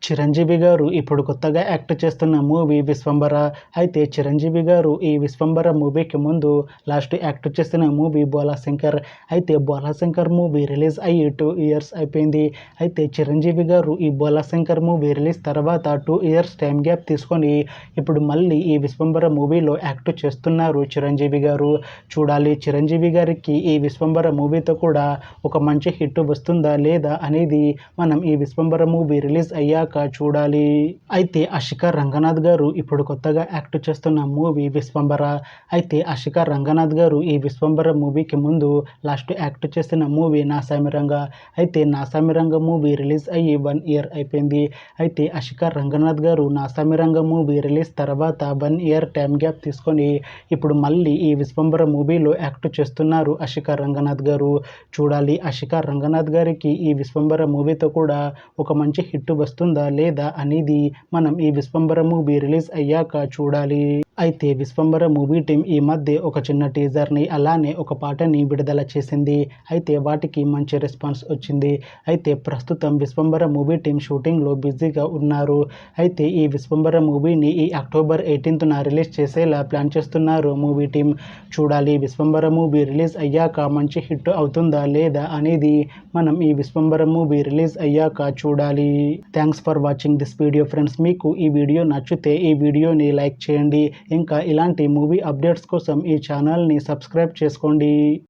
చిరంజీవి గారు ఇప్పుడు కొత్తగా యాక్ట్ చేస్తున్న మూవీ 'విశ్వంబర'. అయితే చిరంజీవి గారు ఈ 'విశ్వంబర' మూవీకి ముందు లాస్ట్ యాక్ట్ చేసిన మూవీ 'బోలాశంకర్'. అయితే 'బోలాశంకర్' మూవీ రిలీజ్ అయ్యి 2 ఇయర్స్ అయిపోయింది. అయితే చిరంజీవి గారు ఈ 'బోలాశంకర్' మూవీ రిలీజ్ తర్వాత 2 ఇయర్స్ టైం గ్యాప్ తీసుకొని ఇప్పుడు మళ్ళీ ఈ 'విశ్వంబర' మూవీలో యాక్ట్ చేస్తున్నారు చిరంజీవి గారు. చూడాలి చిరంజీవి గారికి ఈ 'విశ్వంబర' మూవీతో కూడా ఒక మంచి హిట్ వస్తుందా లేదా అనేది మనం ఈ 'విశ్వంబర' మూవీ రిలీజ్ అయ్యాక చూడాలి. అయితే ఆషికా రంగనాథ్ గారు ఇప్పుడు కొత్తగా యాక్ట్ చేస్తున్న మూవీ 'విశ్వంబర'. అయితే ఆషికా రంగనాథ్ గారు ఈ 'విశ్వంబర' మూవీకి ముందు లాస్ట్ యాక్ట్ చేసిన మూవీ 'నా సామిరంగా'. అయితే 'నా సామిరంగా' మూవీ రిలీజ్ అయ్యి 1 ఇయర్ అయిపోయింది. అయితే ఆషికా రంగనాథ్ గారు 'నా సామిరంగా' మూవీ రిలీజ్ తర్వాత 1 ఇయర్ టైం గ్యాప్ తీసుకొని ఇప్పుడు మళ్ళీ ఈ 'విశ్వంబర' మూవీలో యాక్ట్ చేస్తున్నారు ఆషికా రంగనాథ్ గారు. చూడాలి ఆషికా రంగనాథ్ గారికి ఈ 'విశ్వంబర' మూవీతో కూడా ఒక మంచి హిట్ వస్తుందా లేదా అనేది మనం ఈ 'విశ్వంబర' మూవీ రిలీజ్ అయ్యాక చూడాలి. అయితే 'విశ్వంబర' మూవీ టీం ఈ మధ్య ఒక చిన్న టీజర్ని అలానే ఒక పాటని విడుదల చేసింది. అయితే వాటికి మంచి రెస్పాన్స్ వచ్చింది. అయితే ప్రస్తుతం 'విశ్వంబర' మూవీ టీం షూటింగ్లో బిజీగా ఉన్నారు. అయితే ఈ 'విశ్వంబర' మూవీని ఈ అక్టోబర్ 18న రిలీజ్ చేసేలా ప్లాన్ చేస్తున్నారు మూవీ టీం. చూడాలి 'విశ్వంబర' మూవీ రిలీజ్ అయ్యాక మంచి హిట్ అవుతుందా లేదా అనేది మనం ఈ 'విశ్వంబర' మూవీ రిలీజ్ అయ్యాక చూడాలి. Thanks for watching this video friends. మీకు ఈ వీడియో నచ్చితే ఈ వీడియోని లైక్ చేయండి. ఇంకా ఇలాంటి మూవీ అప్డేట్స్ కోసం ఈ ఛానల్ని సబ్స్క్రైబ్ చేసుకోండి.